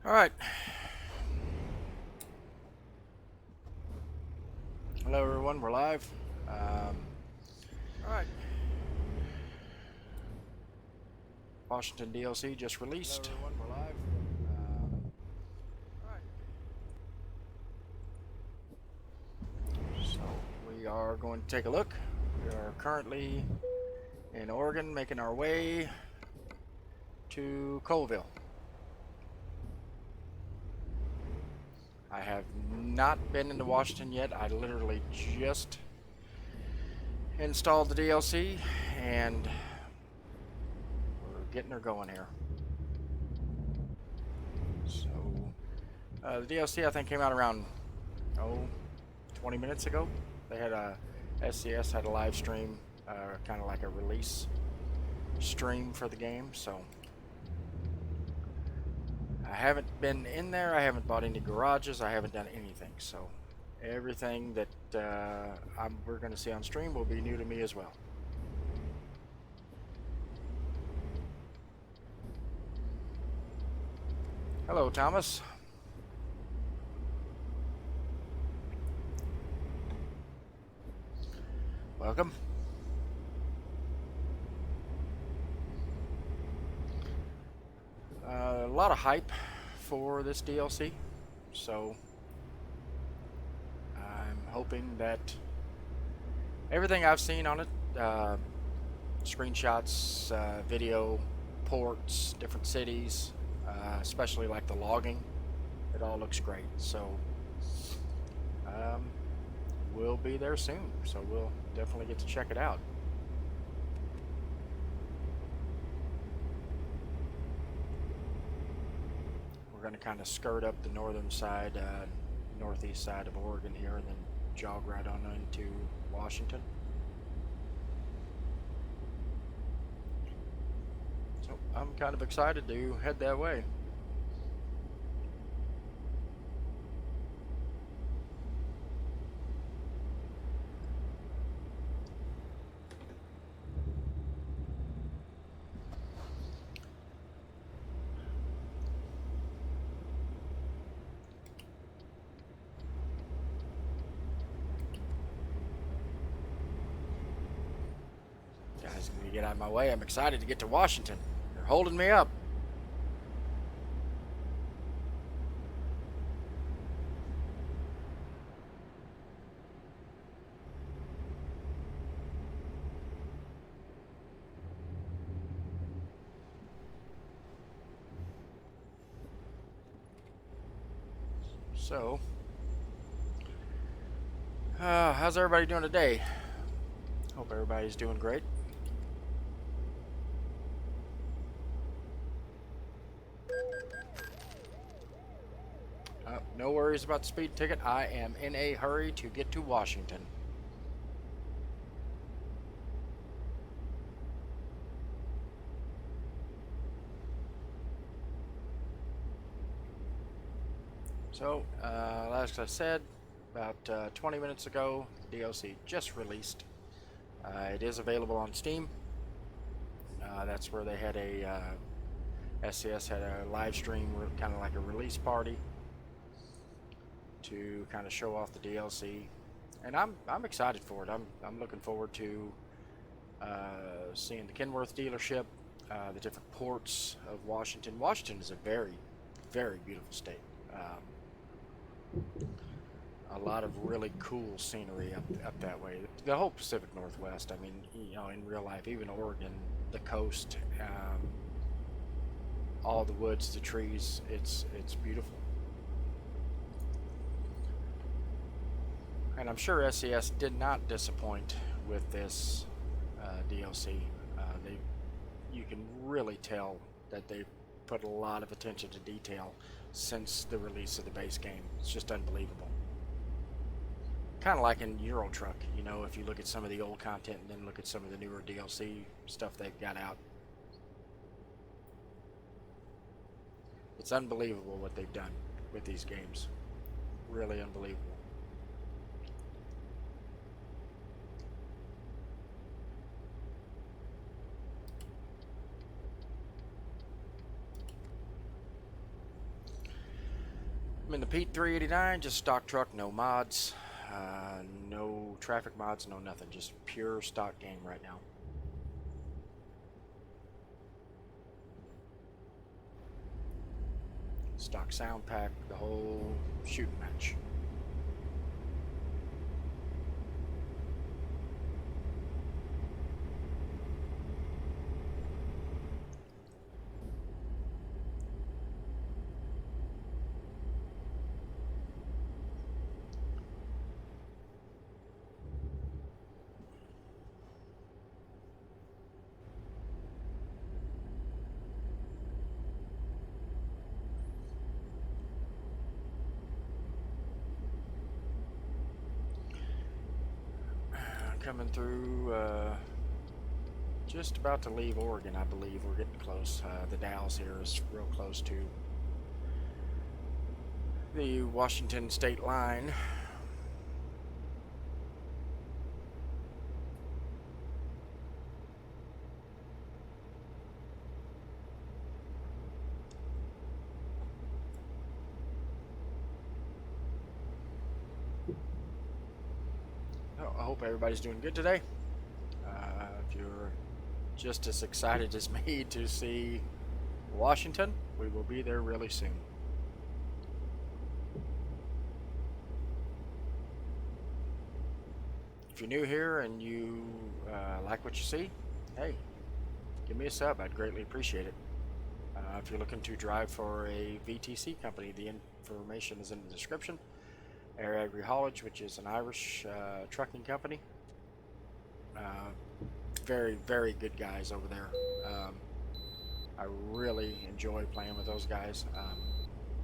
All right. Hello, everyone. We're live. All right. Washington DLC just released. Hello, everyone. We're live. All right. So we are going to take a look. We are currently in Oregon, making our way to Colville. I have not been into Washington yet. I literally just installed the DLC and we're getting her going here. So the DLC I think came out around 20 minutes ago. They had a SCS had a live stream, kind of like a release stream for the game. So I haven't been in there. I haven't bought any garages. I haven't done anything. So everything that we're going to see on stream will be new to me as well. Hello, Thomas. Welcome. A lot of hype for this DLC, so I'm hoping that everything I've seen on it, screenshots, video, ports, different cities, especially like the logging, it all looks great. So we'll be there soon, so we'll definitely get to check it out. We're going to kind of skirt up the northern side, northeast side of Oregon here, and then jog right on into Washington. So I'm kind of excited to head that way. Guys, I'm gonna get out of my way. I'm excited to get to Washington. They're holding me up. So, how's everybody doing today? Hope everybody's doing great. No worries about the speed ticket. I am in a hurry to get to Washington. So, as I said, about 20 minutes ago, DLC just released. It is available on Steam. That's where they had SCS had a live stream, kind of like a release party, to kind of show off the DLC, and I'm excited for it. I'm looking forward to seeing the Kenworth dealership, the different ports of Washington. Washington is a very, very beautiful state. A lot of really cool scenery up that way. The whole Pacific Northwest. I mean, you know, in real life, even Oregon, the coast, all the woods, the trees. It's beautiful. And I'm sure SCS did not disappoint with this DLC. You can really tell that they put a lot of attention to detail since the release of the base game. It's just unbelievable. Kind of like in Euro Truck, you know, if you look at some of the old content and then look at some of the newer DLC stuff they've got out. It's unbelievable what they've done with these games. Really unbelievable. I'm in the Pete 389, just stock truck, no mods, no traffic mods, no nothing, just pure stock game right now. Stock sound pack, the whole shooting match. Coming through, just about to leave Oregon, I believe. We're getting close. The Dalles here is real close to the Washington state line. I hope everybody's doing good today. If you're just as excited as me to see Washington, we will be there really soon. If you're new here and you like what you see, hey, give me a sub. I'd greatly appreciate it. If you're looking to drive for a VTC company, the information is in the description. Eire Agri Haulage, which is an Irish trucking company. Very, very good guys over there. I really enjoy playing with those guys.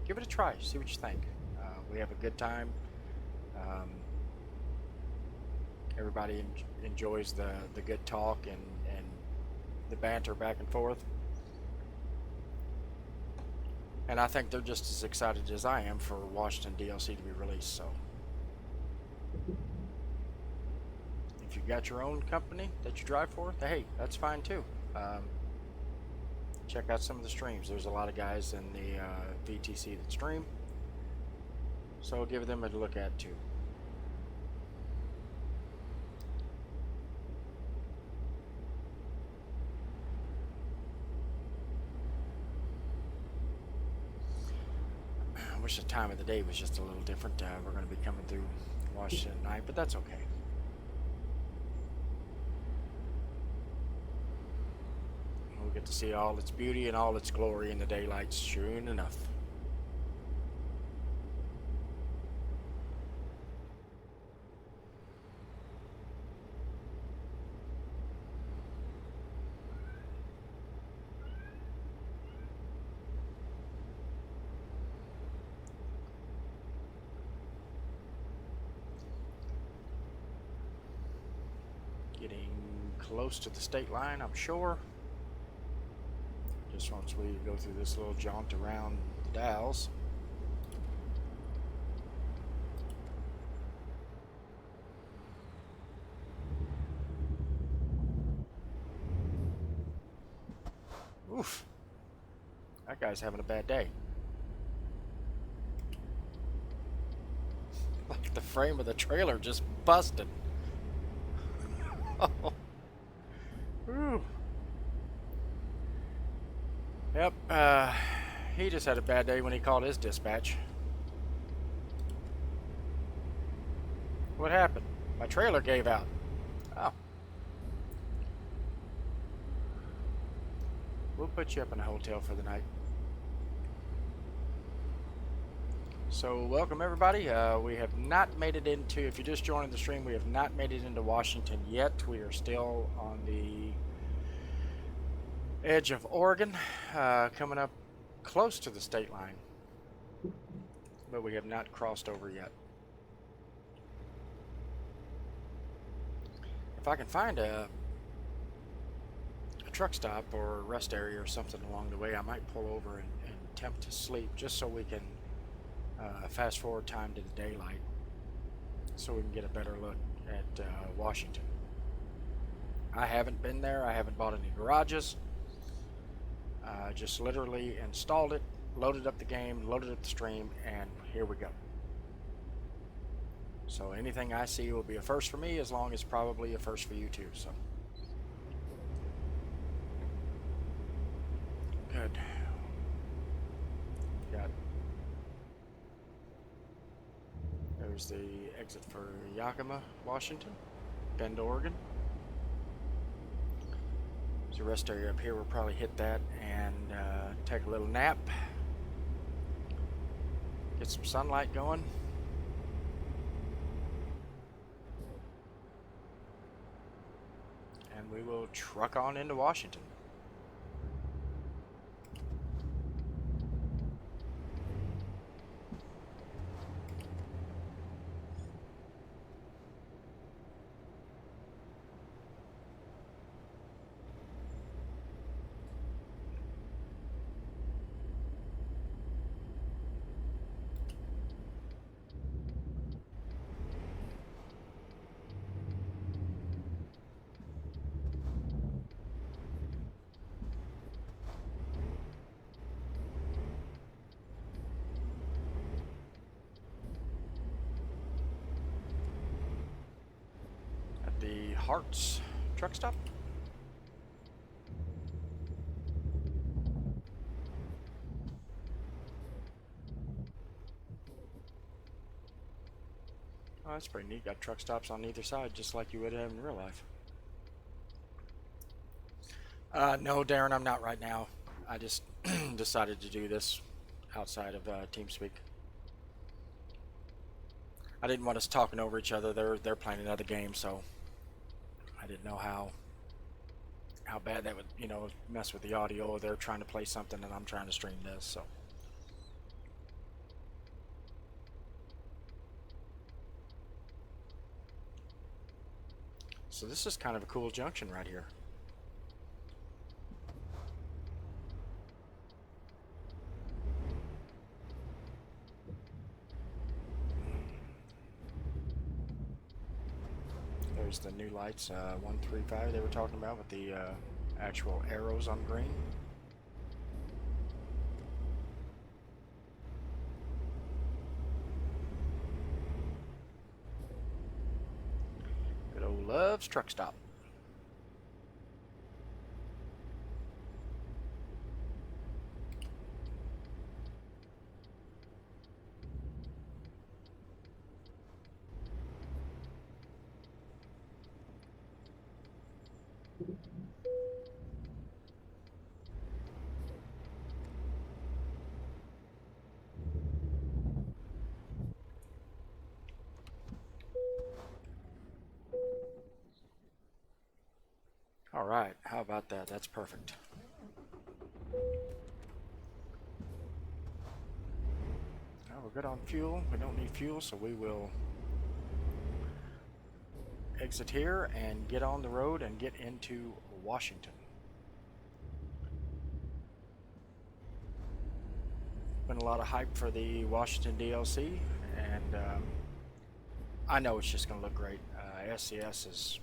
Give it a try, see what you think. We have a good time. Everybody enjoys the good talk and the banter back and forth. And I think they're just as excited as I am for Washington DLC to be released. So if you've got your own company that you drive for, hey, that's fine too. Check out some of the streams. There's a lot of guys in the VTC that stream, so give them a look at too. I wish the time of the day was just a little different. We're going to be coming through Washington at night, but that's okay. We'll get to see all its beauty and all its glory in the daylight soon enough. Getting close to the state line, I'm sure. Just once we go through this little jaunt around the Dalles. Oof. That guy's having a bad day. Like the frame of the trailer just busted. Oh. Ooh. Yep, he just had a bad day when he called his dispatch. What happened? My trailer gave out. Oh. We'll put you up in a hotel for the night. So welcome everybody. We have not made it into, if you're just joining the stream, we have not made it into Washington yet. We are still on the edge of Oregon, coming up close to the state line, but we have not crossed over yet. If I can find a truck stop or a rest area or something along the way, I might pull over and attempt to sleep just so we can fast forward time to the daylight so we can get a better look at Washington. I haven't been there. I haven't bought any garages. Just literally installed it loaded up the game, loaded up the stream, and here we go. So anything I see will be a first for me, as long as probably a first for you too. So good. Got there's the exit for Yakima, Washington, Bend, Oregon. There's a rest area up here. We'll probably hit that and take a little nap, get some sunlight going. And we will truck on into Washington. The Hearts truck stop. Oh, that's pretty neat. Got truck stops on either side, just like you would have in real life. No, Darren, I'm not right now. I just decided to do this outside of TeamSpeak. I didn't want us talking over each other. They're playing another game, so I didn't know how bad that would, mess with the audio. They're trying to play something and I'm trying to stream this, so. So this is kind of a cool junction right here. There's the new lights, 135 they were talking about with the actual arrows on green. Good old Love's truck stop. All right, how about that? That's perfect. Now we're good on fuel. We don't need fuel, so we will exit here and get on the road and get into Washington. Been a lot of hype for the Washington DLC, and I know it's just going to look great. SCS is...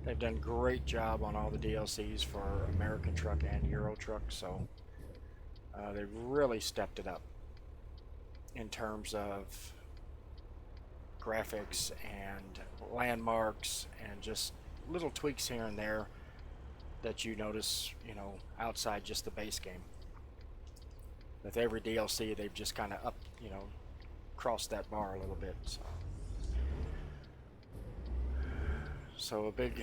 They've done a great job on all the DLCs for American Truck and Euro Truck, so they've really stepped it up in terms of graphics and landmarks and just little tweaks here and there that you notice, outside just the base game. With every DLC, they've just kind of up, crossed that bar a little bit. So a big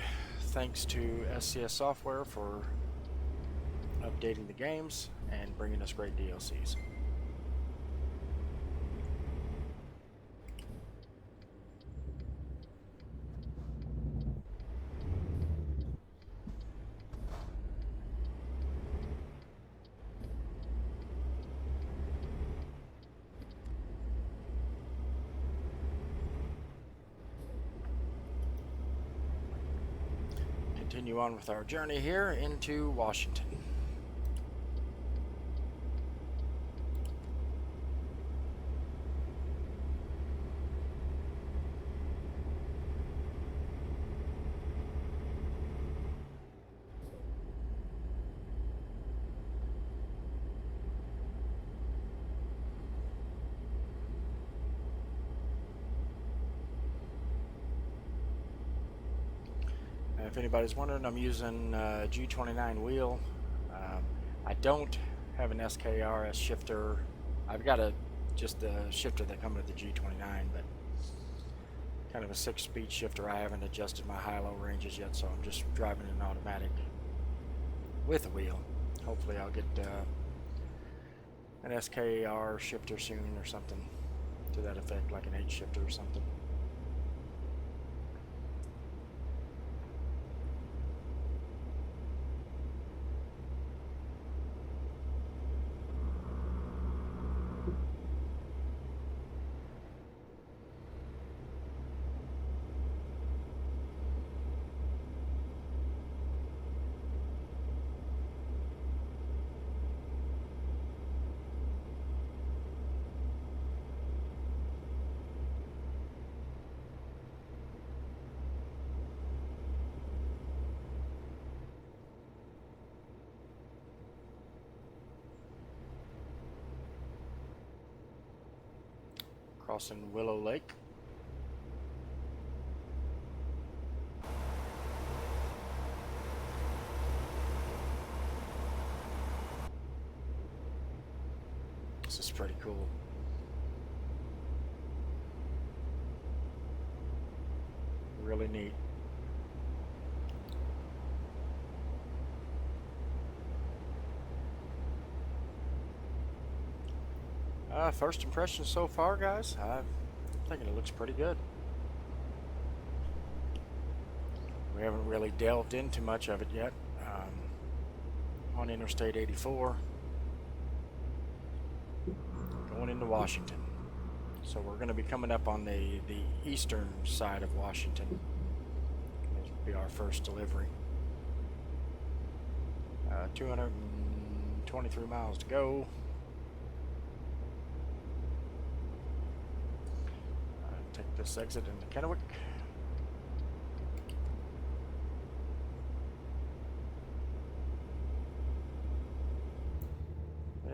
thanks to SCS Software for updating the games and bringing us great DLCs. Continue on with our journey here into Washington. if anybody's wondering, I'm using G29 wheel. I don't have an SKRS shifter. I've got just a shifter that comes with the G29, but kind of a 6-speed shifter. I haven't adjusted my high-low ranges yet, so I'm just driving an automatic with a wheel. Hopefully I'll get an SKR shifter soon or something to that effect, like an H shifter or something. Crossing Willow Lake. This is pretty cool. Really neat. First impressions so far, guys. I'm thinking it looks pretty good. We haven't really delved into much of it yet. On Interstate 84, going into Washington. So we're going to be coming up on the eastern side of Washington. This will be our first delivery. 223 miles to go. Take this exit into Kennewick.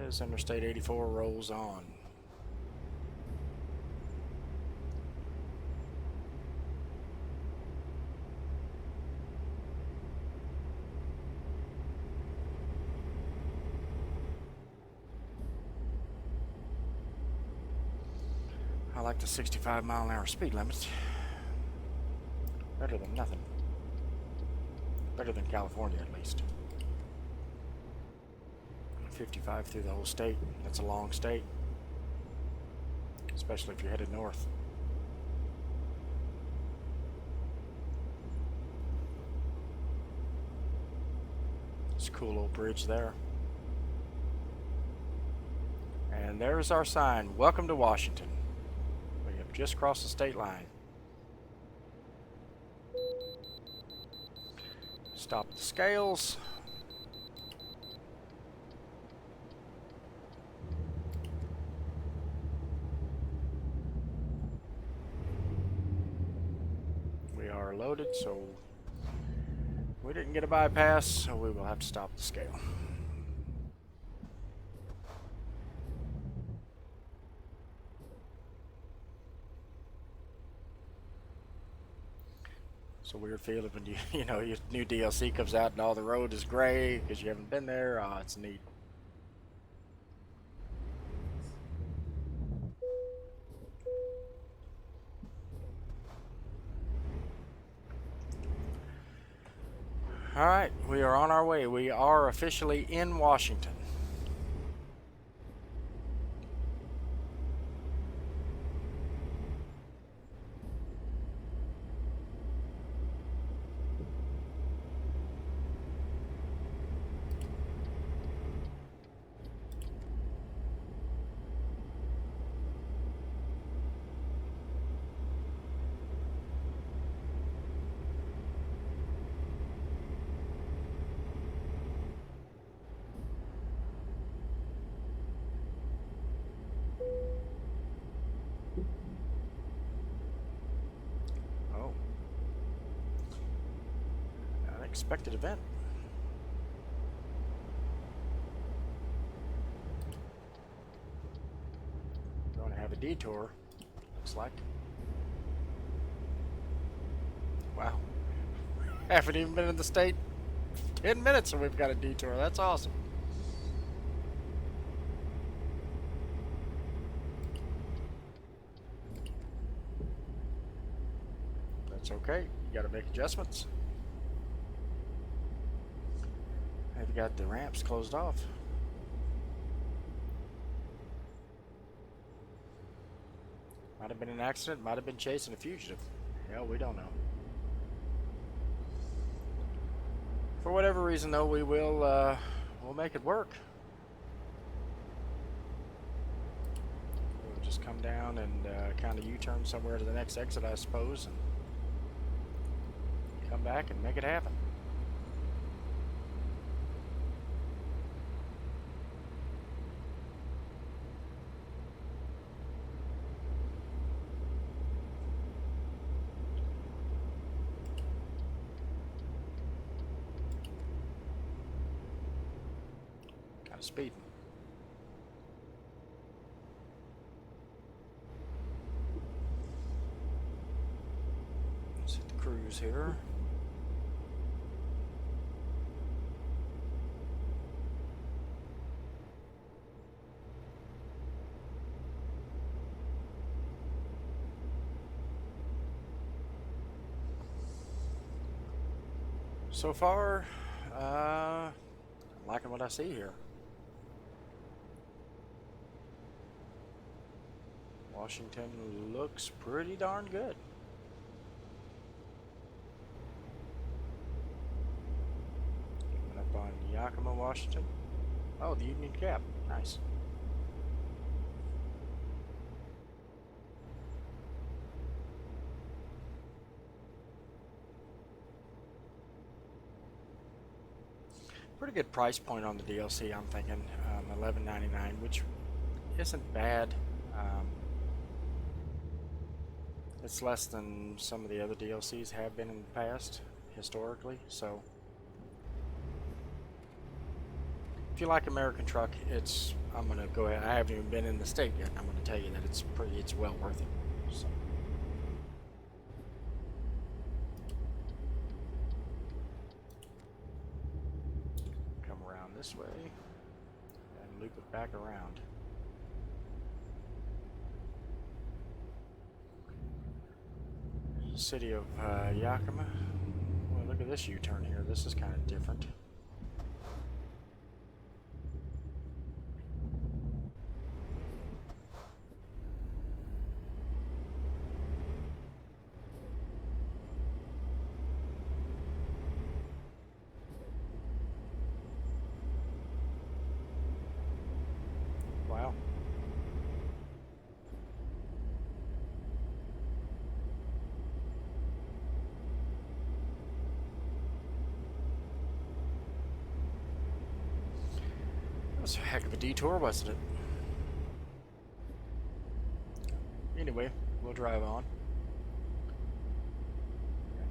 As Interstate 84 rolls on. I like the 65-mile-an-hour speed limit. Better than nothing. Better than California, at least. 55 through the whole state. That's a long state, especially if you're headed north. It's a cool old bridge there. And there's our sign. Welcome to Washington. We have just crossed the state line. Stop the scales. We are loaded, so we didn't get a bypass, so we will have to stop the scale. It's a weird feeling when you know, your new DLC comes out and all the road is gray because you haven't been there. Oh, it's neat. All right, we are on our way. We are officially in Washington. Unexpected event. Going to have a detour, looks like. Wow. Haven't even been in the state 10 minutes and we've got a detour. That's awesome. That's okay. You got to make adjustments. They've got the ramps closed off. Might have been an accident. Might have been chasing a fugitive. Hell, we don't know. For whatever reason, though, we'll make it work. We'll just come down and kind of U-turn somewhere to the next exit, I suppose, and come back and make it happen. Kind of speeding. Let's hit the cruise here. So far, I'm liking what I see here. Washington looks pretty darn good. Coming up on Yakima, Washington. Oh, the Union Gap. Nice. Pretty good price point on the DLC, I'm thinking. $11.99, which isn't bad. It's less than some of the other DLCs have been in the past, historically, so if you like American Truck, I'm gonna go ahead. I haven't even been in the state yet. I'm gonna tell you that it's well worth it. So. Come around this way and loop it back around. City of Yakima. Well, look at this U-turn here. This is kind of different. Wow. That was a heck of a detour, wasn't it? Anyway, we'll drive on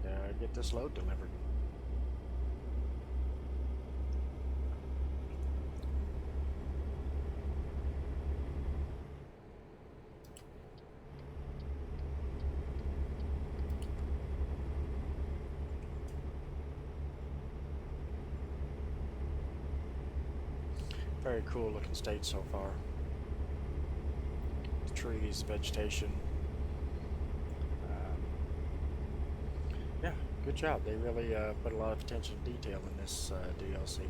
and get this load delivered. Very cool looking state so far. The trees, vegetation. Yeah, good job. They really put a lot of attention to detail in this DLC.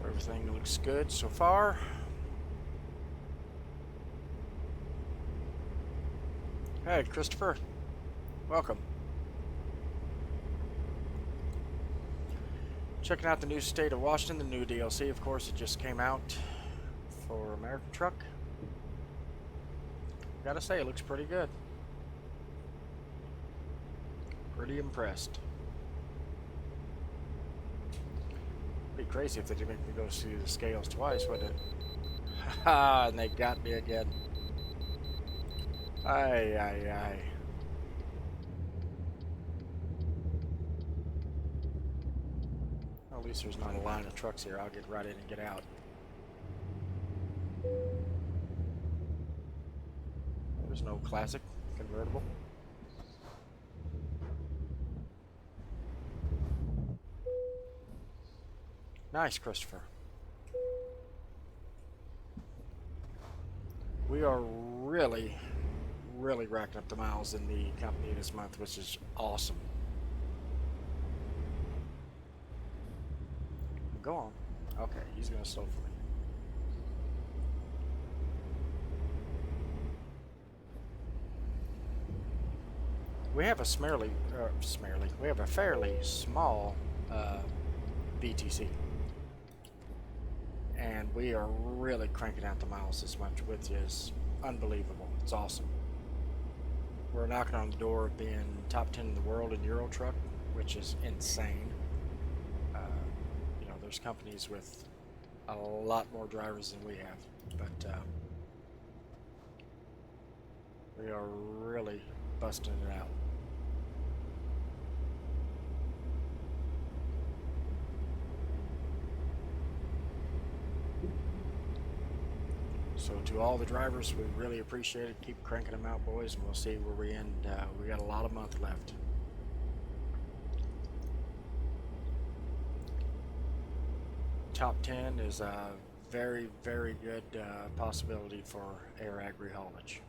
Everything looks good so far. Hey, Christopher. Welcome. Checking out the new state of Washington, the new DLC, of course, it just came out for American Truck. Gotta say, it looks pretty good. Pretty impressed. Be crazy if they didn't make me go through the scales twice, wouldn't it? Haha, and they got me again. Aye, aye, aye. at least there's not a line of trucks here. I'll get right in and get out. There's no classic convertible. Nice, Christopher. We are really racking up the miles in the company this month, which is awesome. Go on. Okay, he's gonna slow for me. We have a we have a fairly small BTC, and we are really cranking out the miles this month, which is unbelievable. It's awesome. We're knocking on the door of being top 10 in the world in Euro Truck, which is insane. You know, there's companies with a lot more drivers than we have, but we are really busting it out. So to all the drivers, we really appreciate it. Keep cranking them out, boys, and we'll see where we end. We got a lot of month left. Top 10 is a very good possibility for Eire Agri Haulage.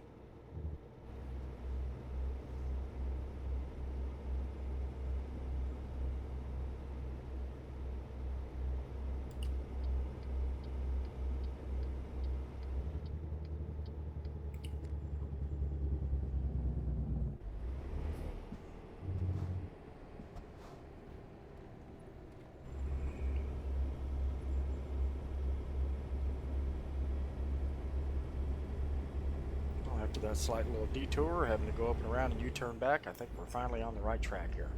After that slight little detour, having to go up and around and U-turn back, I think we're finally on the right track here.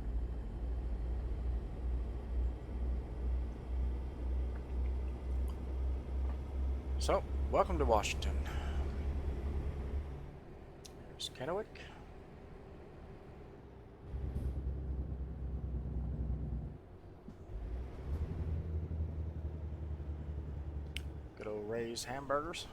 So, welcome to Washington. There's Kennewick. Good old Ray's Hamburgers.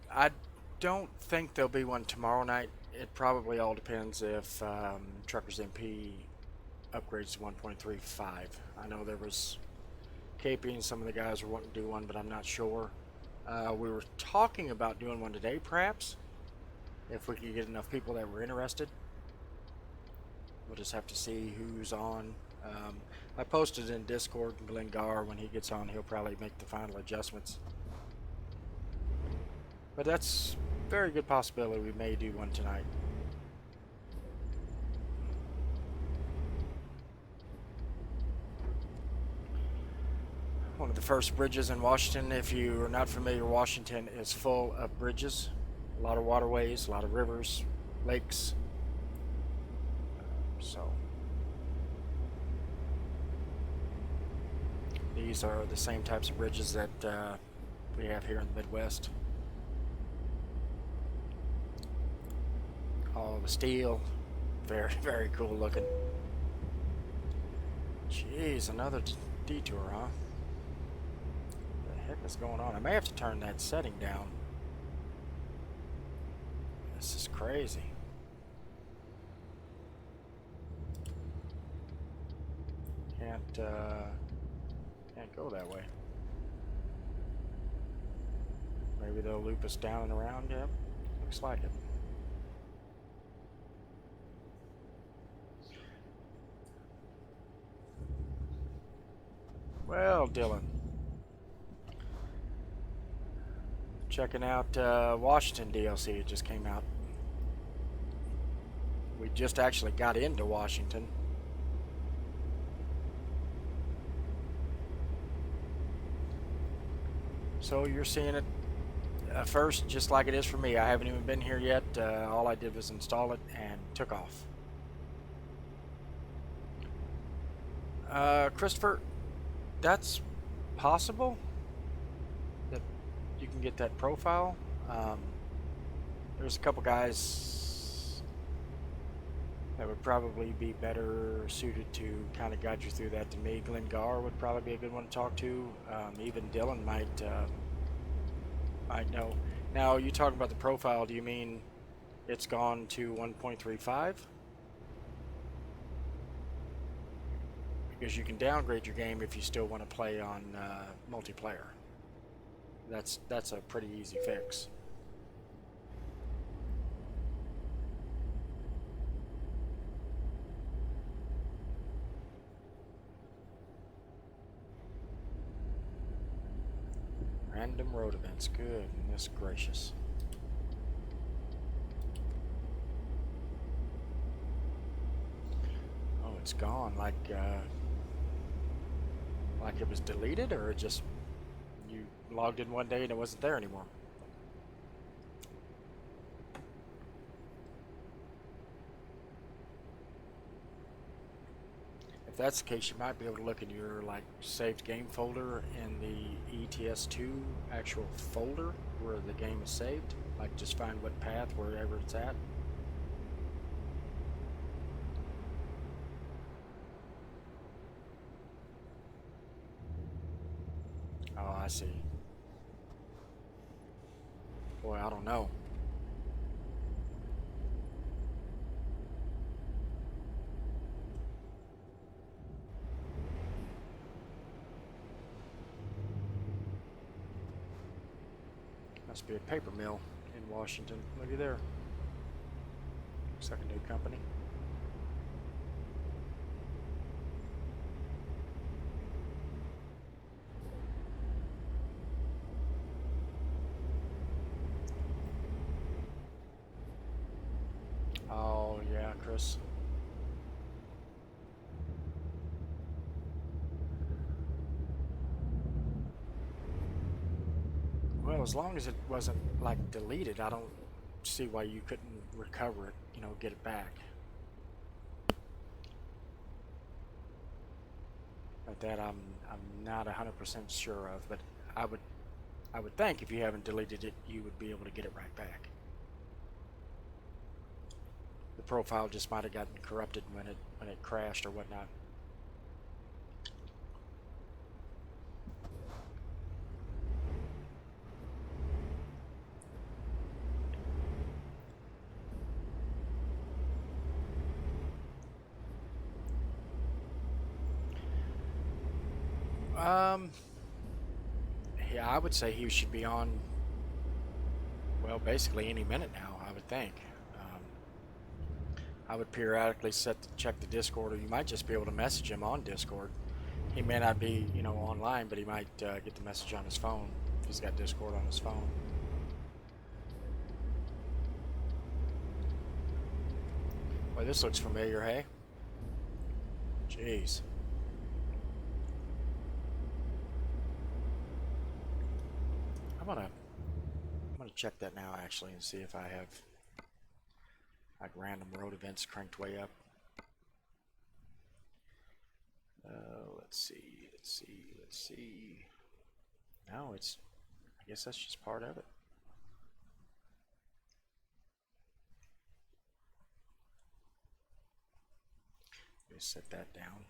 I don't think there'll be one tomorrow night. It probably all depends if Truckers MP upgrades to 1.35. I know there was KP and some of the guys were wanting to do one, but I'm not sure. We were talking about doing one today, perhaps, if we could get enough people that were interested. We'll just have to see who's on. I posted in Discord, and Glenn Gar, when he gets on, he'll probably make the final adjustments. But that's a very good possibility we may do one tonight. One of the first bridges in Washington. If you are not familiar, Washington is full of bridges. A lot of waterways, a lot of rivers, lakes. So these are the same types of bridges that we have here in the Midwest. All the steel, very cool looking. Jeez, another detour, huh? What the heck is going on? I may have to turn that setting down. This is crazy. Can't go that way. Maybe they'll loop us down and around. Yep, looks like it. Well, Dylan, checking out Washington DLC. It just came out. We just actually got into Washington. So you're seeing it first, just like it is for me. I haven't even been here yet. All I did was install it and took off. Christopher, that's possible that you can get that profile. There's a couple guys that would probably be better suited to kind of guide you through that than me. Glenn Garr would probably be a good one to talk to. Even Dylan might know. Now, you talking about the profile, do you mean it's gone to 1.35? Because you can downgrade your game if you still want to play on multiplayer. That's a pretty easy fix. Random road events. Goodness gracious. Oh, it's gone. Like it was deleted, or just you logged in one day and it wasn't there anymore. If that's the case, you might be able to look in your like saved game folder in the ETS2 actual folder where the game is saved. Like just find what path, wherever it's at. Oh, I see. Boy, I don't know. Must be a paper mill in Washington. Looky there. Looks like a new company. Oh, yeah, Chris. Well, as long as it wasn't like deleted, I don't see why you couldn't recover it, you know, get it back. But that I'm not 100% sure of, but I would think if you haven't deleted it, you would be able to get it right back. The profile just might have gotten corrupted when it crashed or whatnot. Yeah, I would say he should be on, well, basically any minute now, I would think. I would periodically check the Discord, or you might just be able to message him on Discord. He may not be, you know, online, but he might get the message on his phone if he's got Discord on his phone. Boy, this looks familiar, hey? Jeez. I'm gonna check that now actually and see if I have like random road events cranked way up. Let's see. No, I guess that's just part of it. Just set that down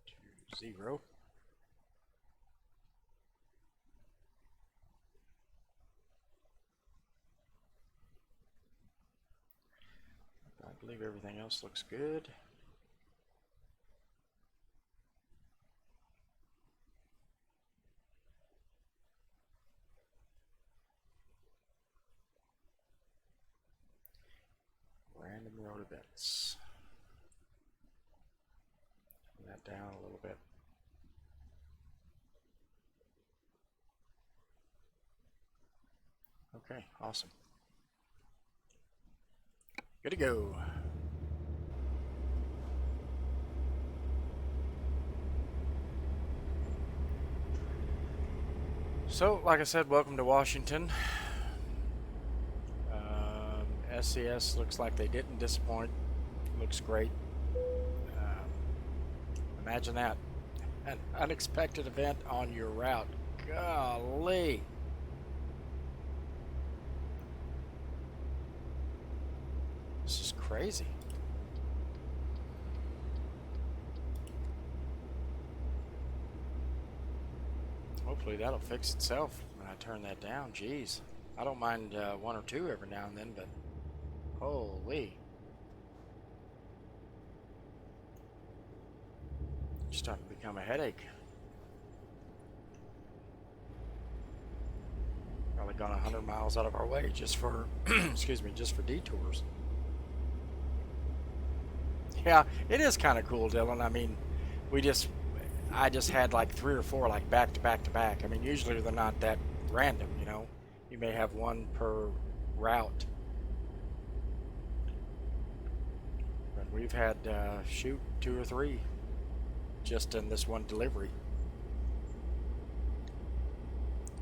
to 0. I believe everything else looks good. Random road events. Turn that down a little bit. Okay, awesome. Good to go. So, like I said, welcome to Washington. SCS looks like they didn't disappoint. Looks great. Imagine that. An unexpected event on your route. Golly. This is crazy. Hopefully that'll fix itself when I turn that down. Jeez. I don't mind one or two every now and then, but holy. It's starting to become a headache. Probably gone 100 miles out of our way just for, excuse me, just for detours. Yeah, it is kind of cool, Dylan. I mean, I just had like 3 or 4 like back to back to back. I mean, usually they're not that random, you know. You may have one per route. But we've had, shoot, 2 or 3 just in this one delivery.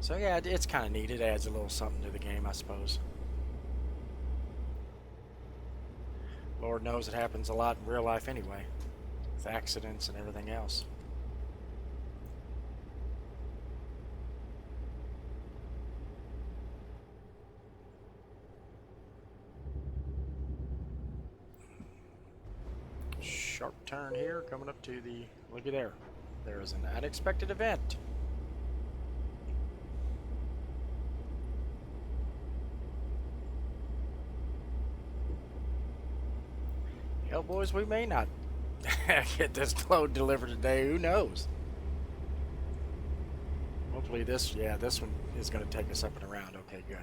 So yeah, it's kind of neat. It adds a little something to the game, I suppose. Lord knows it happens a lot in real life anyway, with accidents and everything else. Sharp turn here, coming up to the, looky there. There is an unexpected event. Hell, boys, we may not get this load delivered today. Who knows? Hopefully this one is going to take us up and around. Okay, good.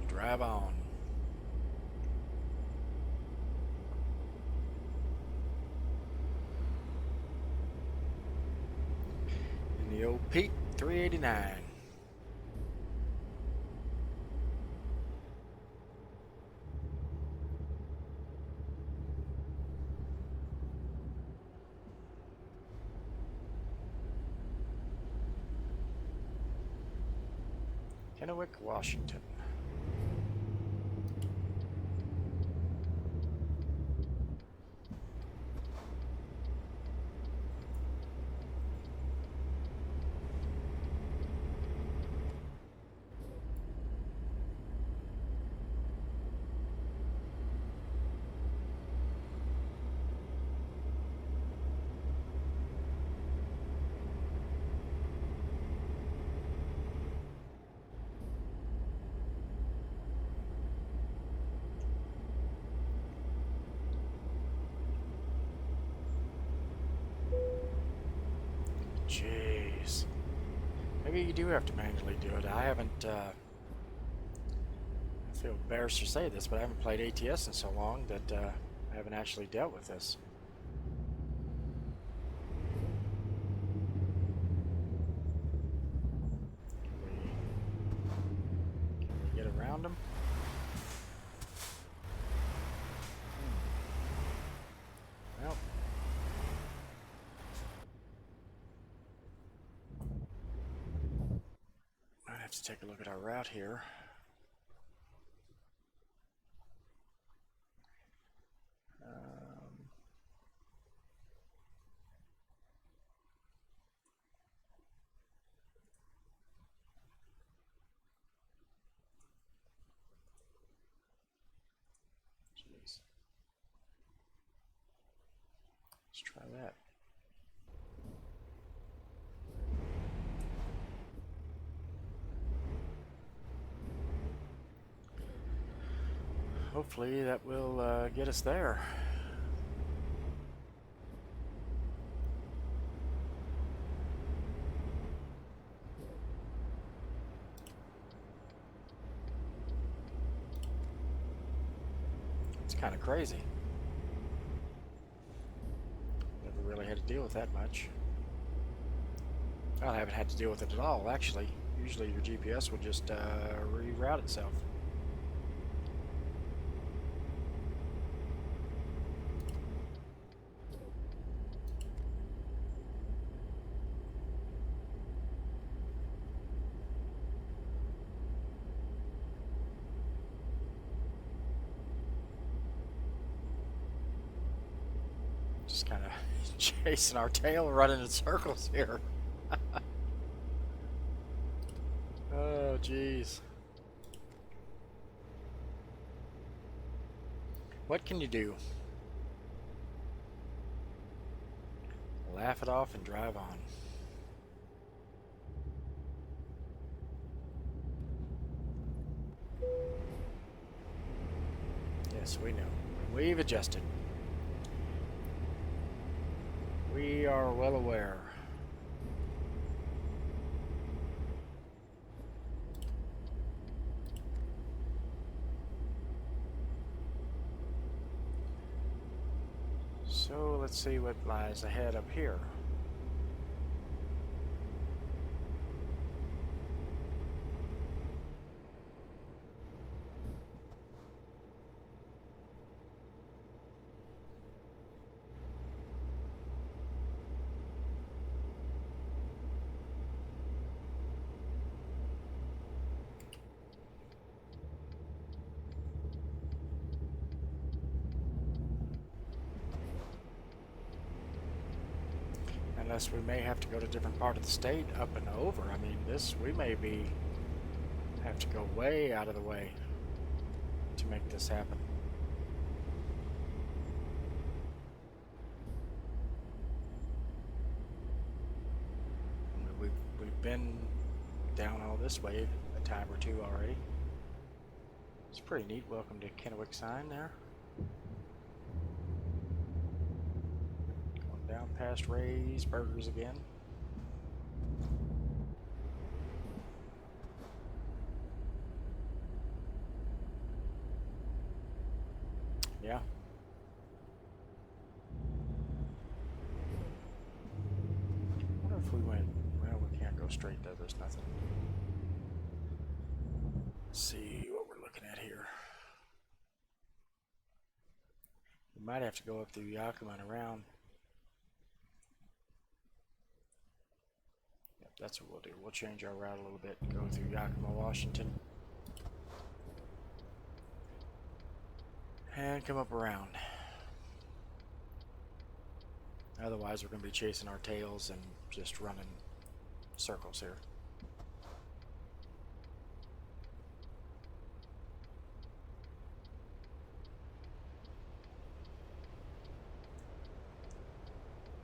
Drive on. In the old Pete 389. Kennewick, Washington. Jeez. Maybe you do have to manually do it. I haven't, I feel embarrassed to say this, but I haven't played ATS in so long that I haven't actually dealt with this. Can we get around them? Well. Might have to take a look at our route here. Jeez. Let's try that. hopefully that will get us there. It's kind of crazy. Never really had to deal with that much. I haven't had to deal with it at all, actually. Usually your GPS will just reroute itself. Just kind of chasing our tail, running in circles here. Oh, jeez. What can you do? Laugh it off and drive on. Yes, we know. We've adjusted. We are well aware. So let's see what lies ahead up here. Unless we may have to go to a different part of the state, up and over. I mean, we may have to go way out of the way to make this happen. We've been down all this way a time or two already. It's pretty neat. Welcome to Kennewick sign there. Going down past Ray's Burgers again. Yeah. I wonder if we went, well, we can't go straight there, there's nothing. Let's see what we're looking at here. We might have to go up through Yakima and around. Yep, that's what we'll do. We'll change our route a little bit, go through Yakima, Washington, and come up around. Otherwise, we're going to be chasing our tails and just running circles here.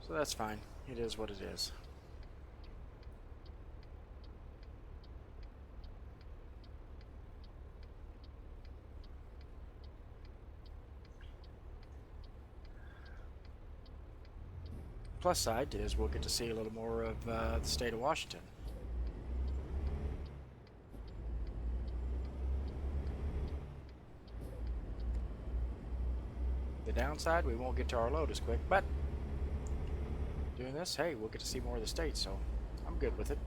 So that's fine. It is what it is. Plus side is we'll get to see a little more of the state of Washington. The downside, we won't get to our load as quick, but doing this, hey, we'll get to see more of the state, so I'm good with it.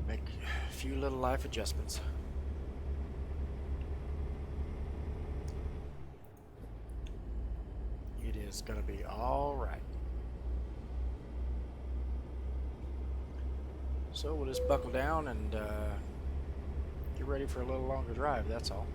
Make a few little life adjustments. It is going to be all right. So we'll just buckle down and get ready for a little longer drive, that's all.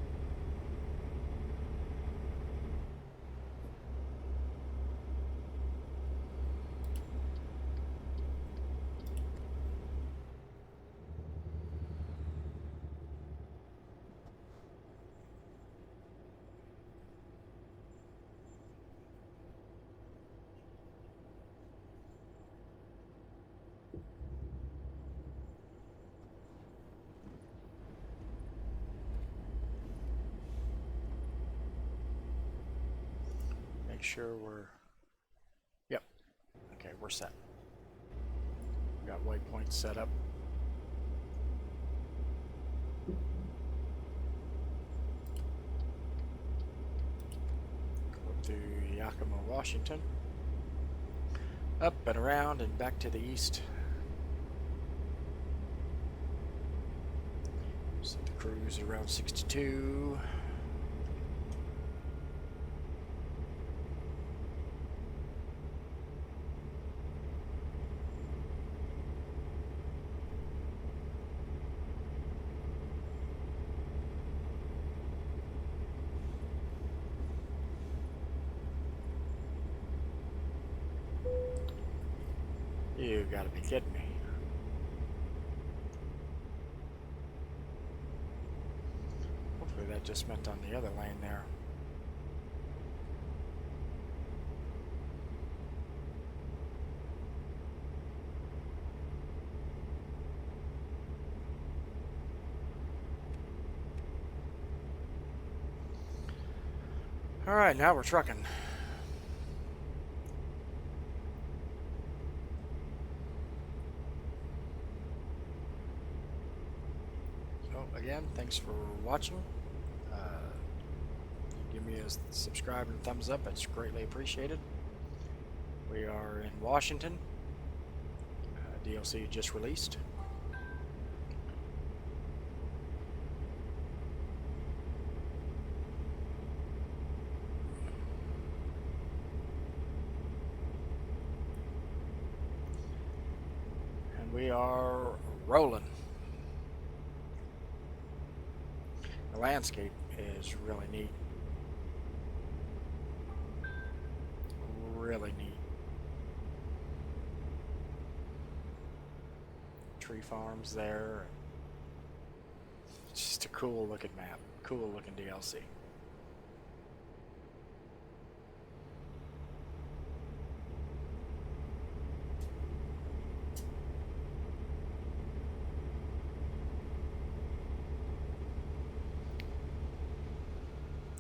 sure we're... Yep. Okay, we're set. We got waypoints set up. Go up to Yakima, Washington. Up and around and back to the east. Set the cruise around 62. You gotta be kidding me. Hopefully that just meant on the other lane there. Alright, now we're trucking. Again, thanks for watching. Give me a subscribe and thumbs up. It's greatly appreciated. We are in Washington. DLC just released. And we are rolling. The landscape is really neat. Really neat. Tree farms there. It's just a cool looking map. Cool looking DLC.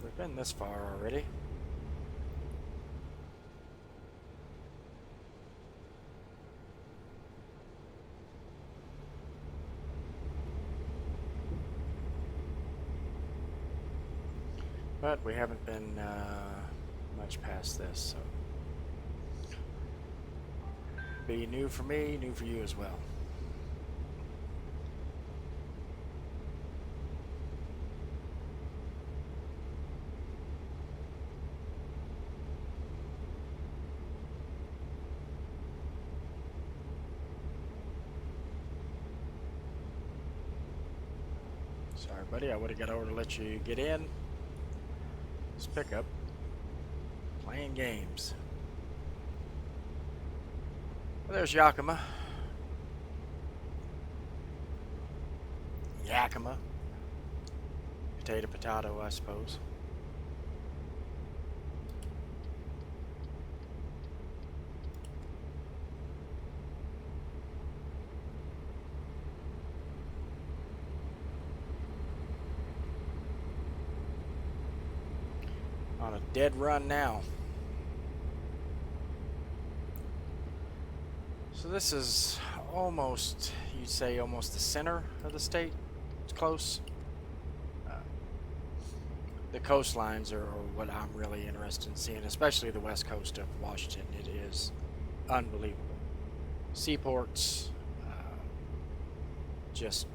We've been this far already. But we haven't been much past this, so be new for me, new for you as well. Sorry, buddy, I would have got over to let you get in. This pickup, playing games. Well, there's Yakima. Yakima. Potato, potato, I suppose. On a dead run now. So this is almost, you'd say, almost the center of the state. It's close. The coastlines are what I'm really interested in seeing, especially the west coast of Washington. It is unbelievable. Seaports, just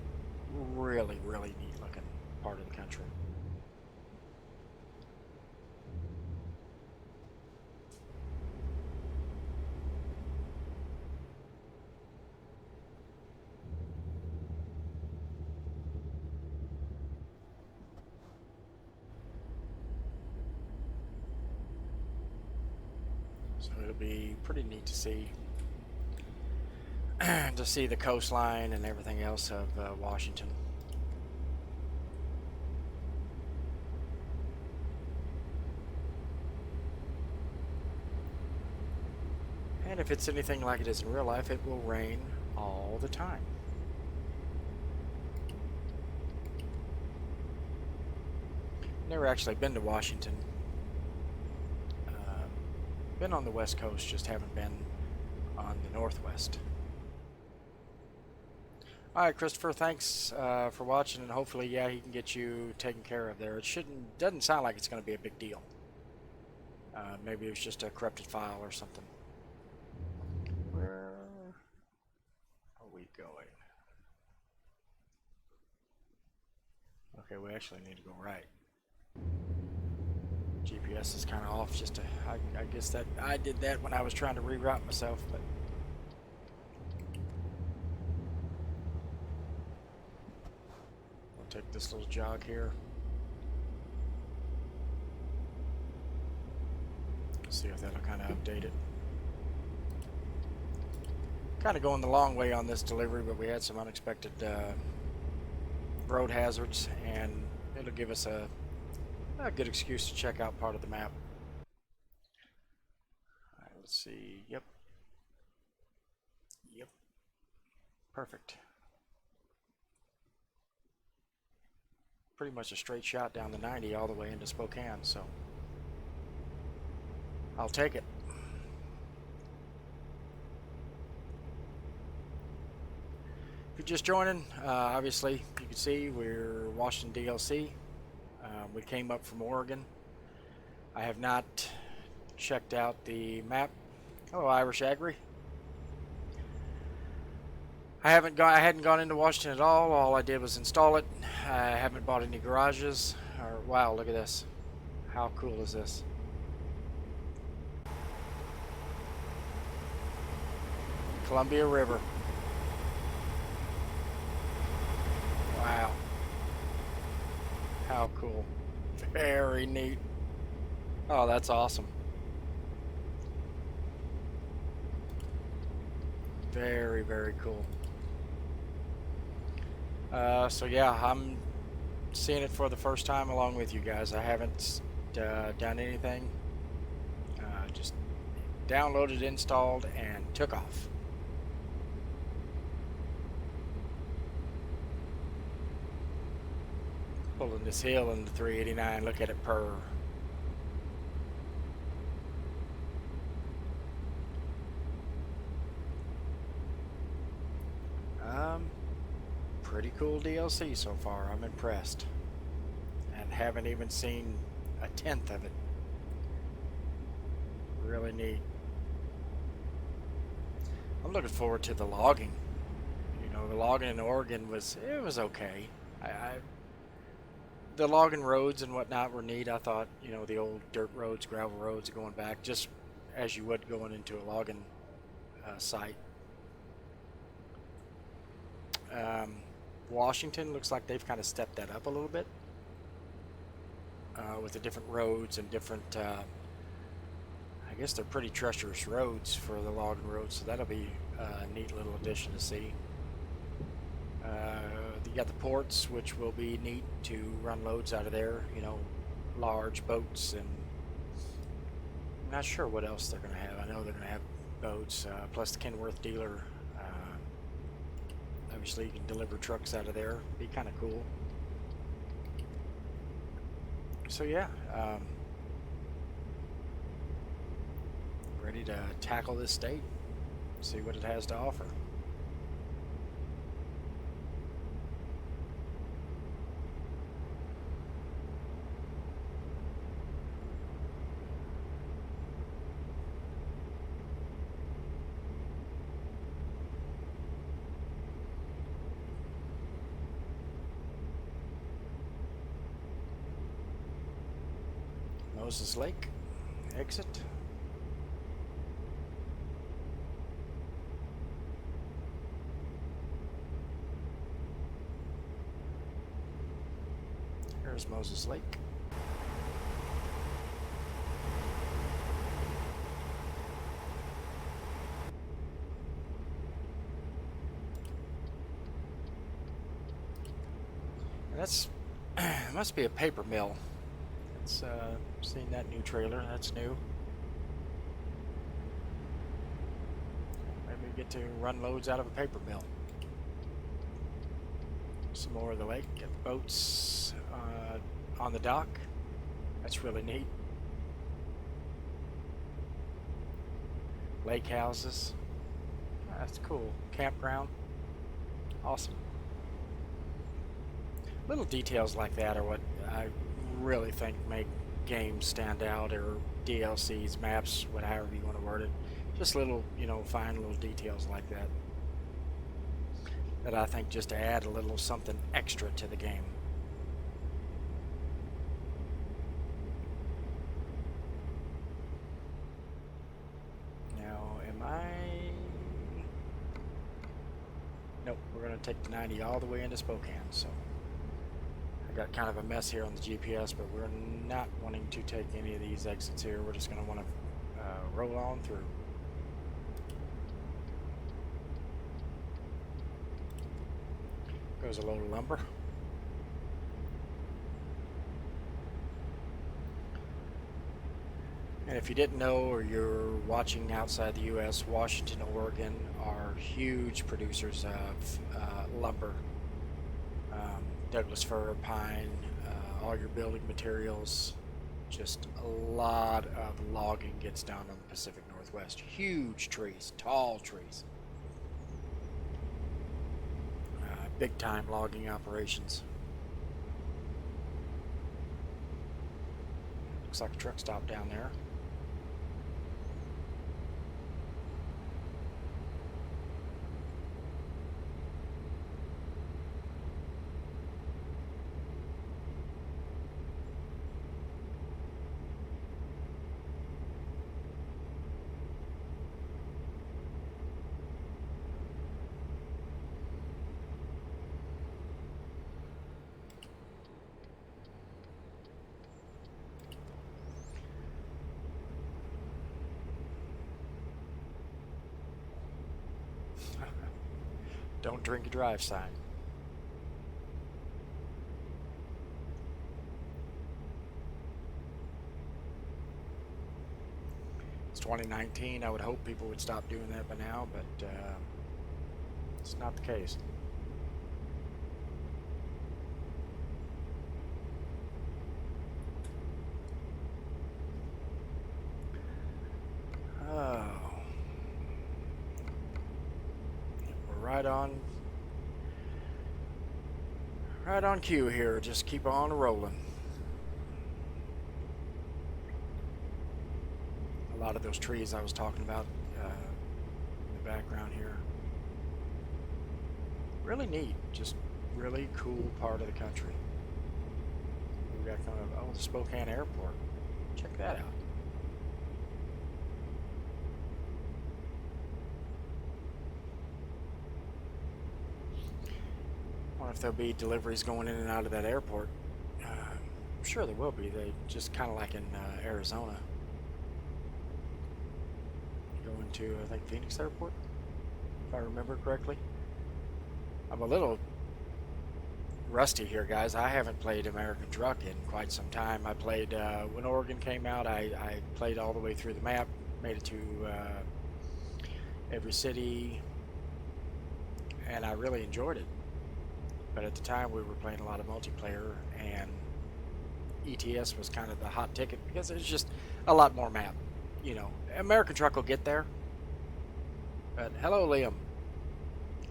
really, really neat looking part of the country. So it'll be pretty neat to see the coastline and everything else of Washington. And if it's anything like it is in real life, it will rain all the time. Never actually been to Washington. Been on the West Coast, just haven't been on the Northwest. Alright, Christopher, thanks for watching, and hopefully, yeah, he can get you taken care of there. It doesn't sound like it's going to be a big deal. Maybe it was just a corrupted file or something. Where are we going? Okay, we actually need to go right. GPS is kind of off. I guess that I did that when I was trying to reroute myself, but we'll take this little jog here. See if that'll kind of update it. Kind of going the long way on this delivery, but we had some unexpected road hazards, and it'll give us a good excuse to check out part of the map. All right, let's see. Yep. Perfect. Pretty much a straight shot down the 90 all the way into Spokane, so I'll take it. If you're just joining, obviously you can see we're Washington DLC. We came up from Oregon. I have not checked out the map. Hello, Irish Agri. I hadn't gone into Washington at all. All I did was install it. I haven't bought any garages. Wow, look at this. How cool is this? Columbia River. Wow. How cool. Very neat. Oh, that's awesome. Very, very cool. So yeah, I'm seeing it for the first time along with you guys. I haven't done anything. Just downloaded, installed, and took off. Pulling this hill into 389. Look at it purr. Pretty cool DLC so far. I'm impressed, and haven't even seen a tenth of it. Really neat. I'm looking forward to the logging. You know, the logging in Oregon was okay. The logging roads and whatnot were neat. I thought, you know, the old dirt roads, gravel roads going back, just as you would going into a logging site. Washington looks like they've kind of stepped that up a little bit with the different roads and different, I guess they're pretty treacherous roads for the logging roads, so that'll be a neat little addition to see. You got the ports, which will be neat to run loads out of there, you know, large boats, and I'm not sure what else they're going to have. I know they're going to have boats, plus the Kenworth dealer. Obviously, you can deliver trucks out of there. Be kind of cool. So yeah, ready to tackle this state, see what it has to offer. Moses Lake, exit. There's Moses Lake. And that's must be a paper mill. It's seen that new trailer. That's new. Maybe we get to run loads out of a paper mill. Some more of the lake. Get boats on the dock. That's really neat. lake houses. That's cool. Campground. Awesome. Little details like that are what I really think make games stand out, or DLCs, maps, whatever you want to word it. Just little, fine little details like that that I think just add a little something extra to the game. Now, am I... Nope, we're going to take the 90 all the way into Spokane, so I got kind of a mess here on the GPS, but we're not wanting to take any of these exits here. We're just going to want to roll on through. Goes a load of lumber. And if you didn't know, or you're watching outside the U.S., Washington, Oregon are huge producers of lumber. Douglas fir, pine, all your building materials. Just a lot of logging gets done on the Pacific Northwest. Huge trees, tall trees. Big time logging operations. Looks like a truck stop down there. Don't drink and drive sign. It's 2019. I would hope people would stop doing that by now, but it's not the case. Oh. Right on cue here. Just keep on rolling. A lot of those trees I was talking about in the background here. Really neat. Just really cool part of the country. We got kind of, the Spokane Airport. Check that out. If there'll be deliveries going in and out of that airport. I'm sure there will be. They just kind of like in Arizona. Going to, I think, Phoenix Airport, if I remember correctly. I'm a little rusty here, guys. I haven't played American Truck in quite some time. I played, when Oregon came out, I played all the way through the map, made it to every city, and I really enjoyed it. But at the time we were playing a lot of multiplayer, and ETS was kind of the hot ticket because it's just a lot more map. American Truck will get there. But hello, Liam.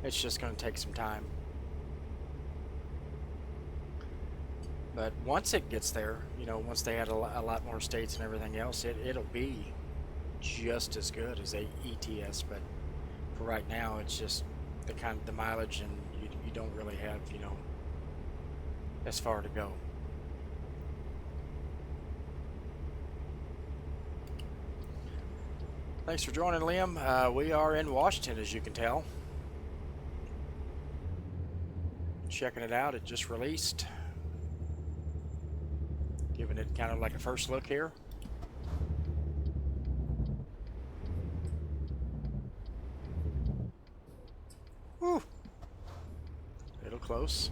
It's just going to take some time. But once it gets there, once they had a lot more states and everything else, it'll be just as good as ETS. But for right now, it's just the mileage, and you don't really have, as far to go. Thanks for joining, Liam. We are in Washington, as you can tell. Checking it out. It just released. Giving it kind of like a first look here. Woo! A little close.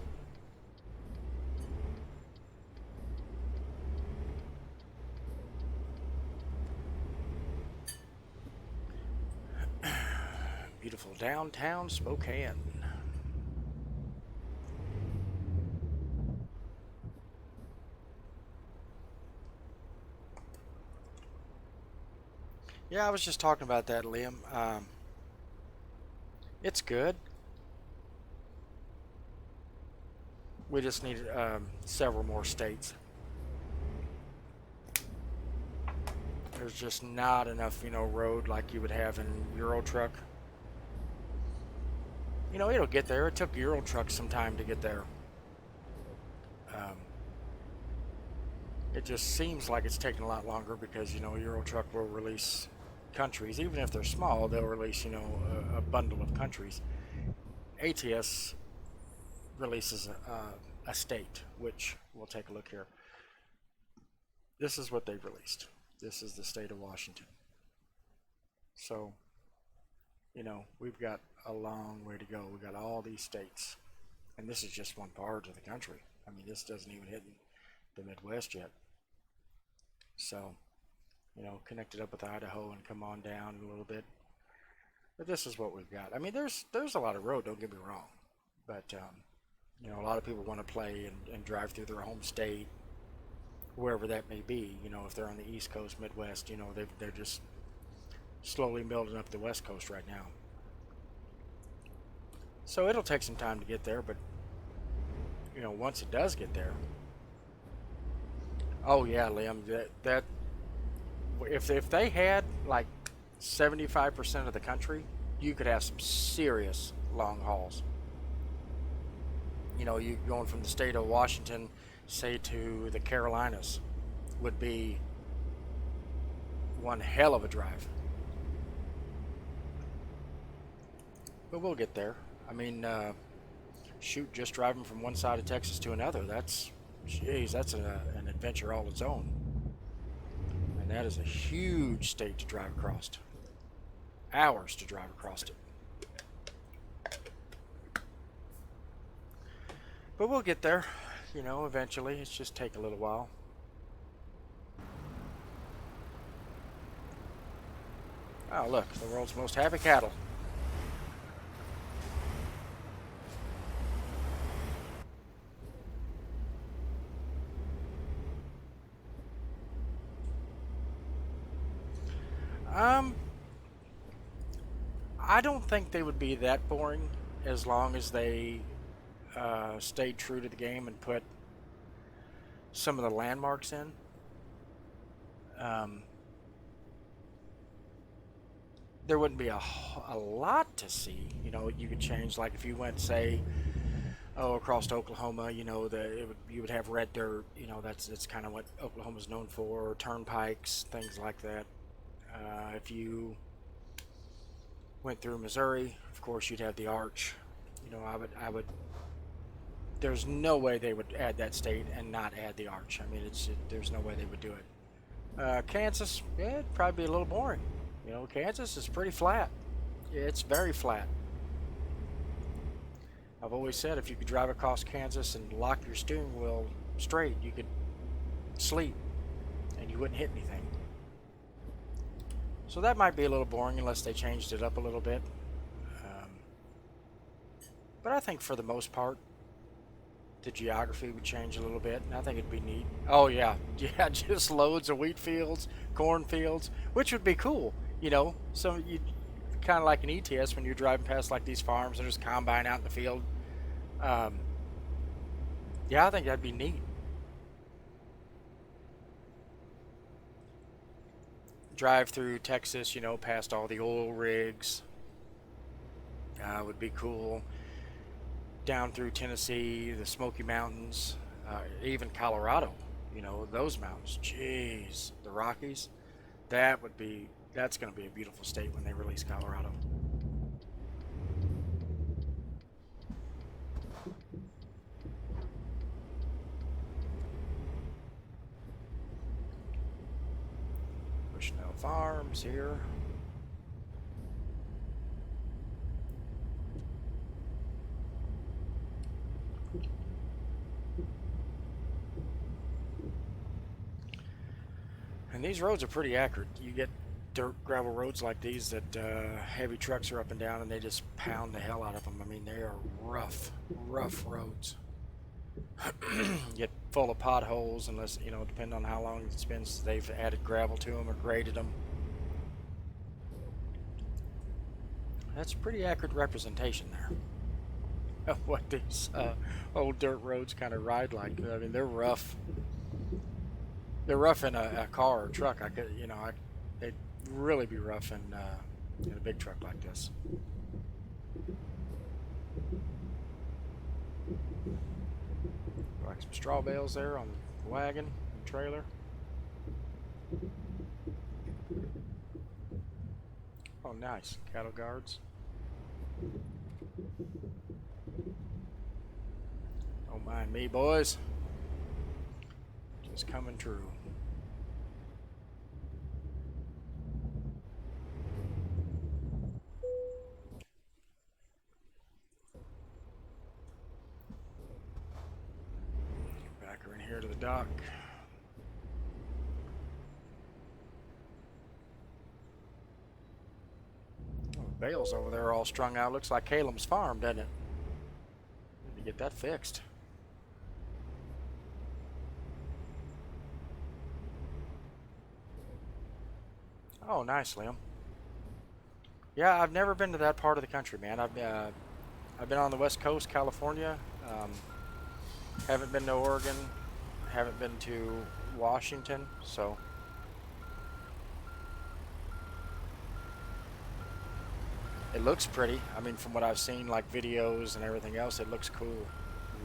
Beautiful downtown Spokane. Yeah, I was just talking about that, Liam. It's good. We just need several more states. There's just not enough, road like you would have in Euro Truck. It'll get there. It took Euro Truck some time to get there. Um, it just seems like it's taking a lot longer because, Euro Truck will release countries. Even if they're small, they'll release, a bundle of countries. ATS releases a state, which we'll take a look here. This is what they've released. This is the state of Washington. So, we've got a long way to go. We've got all these states. And this is just one part of the country. I mean, this doesn't even hit the Midwest yet. So, connect it up with Idaho and come on down a little bit. But this is what we've got. I mean, there's a lot of road, don't get me wrong. But, a lot of people want to play and drive through their home state, wherever that may be. If they're on the East Coast, Midwest, they're just slowly building up the West Coast right now. So it'll take some time to get there, but, once it does get there, oh yeah, Liam, that if they had like 75% of the country, you could have some serious long hauls. You going from the state of Washington, say, to the Carolinas would be one hell of a drive. But we'll get there. I mean, shoot, just driving from one side of Texas to another, that's an adventure all its own. And that is a huge state to drive across. Hours to drive across it. But we'll get there, eventually. It's just take a little while. Oh, look, the world's most happy cattle. I don't think they would be that boring as long as they stayed true to the game and put some of the landmarks in. There wouldn't be a lot to see. You could change, like if you went, say, across to Oklahoma, you would have red dirt. That's kind of what Oklahoma's known for, turnpikes, things like that. If you went through Missouri, of course, you'd have the arch. I would. There's no way they would add that state and not add the arch. I mean, there's no way they would do it. Kansas, yeah, it'd probably be a little boring. Kansas is pretty flat. It's very flat. I've always said if you could drive across Kansas and lock your steering wheel straight, you could sleep and you wouldn't hit anything. So that might be a little boring unless they changed it up a little bit. But I think for the most part, the geography would change a little bit, and I think it'd be neat. Oh yeah, yeah, just loads of wheat fields, corn fields, which would be cool. So you kind of like an ETS when you're driving past like these farms and there's combine out in the field. Yeah, I think that'd be neat. Drive through Texas, past all the oil rigs. Would be cool. Down through Tennessee, the Smoky Mountains, even Colorado. Those mountains. Jeez, the Rockies. That's going to be a beautiful state when they release Colorado. Bushnell Farms here. And these roads are pretty accurate. You get dirt gravel roads like these that heavy trucks are up and down and they just pound the hell out of them. I mean, they are rough roads. Get full of potholes unless, depending on how long it's been since they've added gravel to them or graded them. that's pretty accurate representation there of what these old dirt roads kind of ride like. I mean, they're rough. They're rough in a car or truck. They'd really be rough in a big truck like this. Like some straw bales there on the wagon and trailer. Oh, nice. Cattle guards. Don't mind me, boys. Just coming true. Back her in here to the dock. Oh, the bales over there are all strung out. Looks like Caleb's farm, doesn't it? Need to get that fixed. Oh, nice, Liam. Yeah, I've never been to that part of the country, man. I've been on the West Coast, California. Haven't been to Oregon. Haven't been to Washington. So it looks pretty. I mean, from what I've seen, like videos and everything else, it looks cool.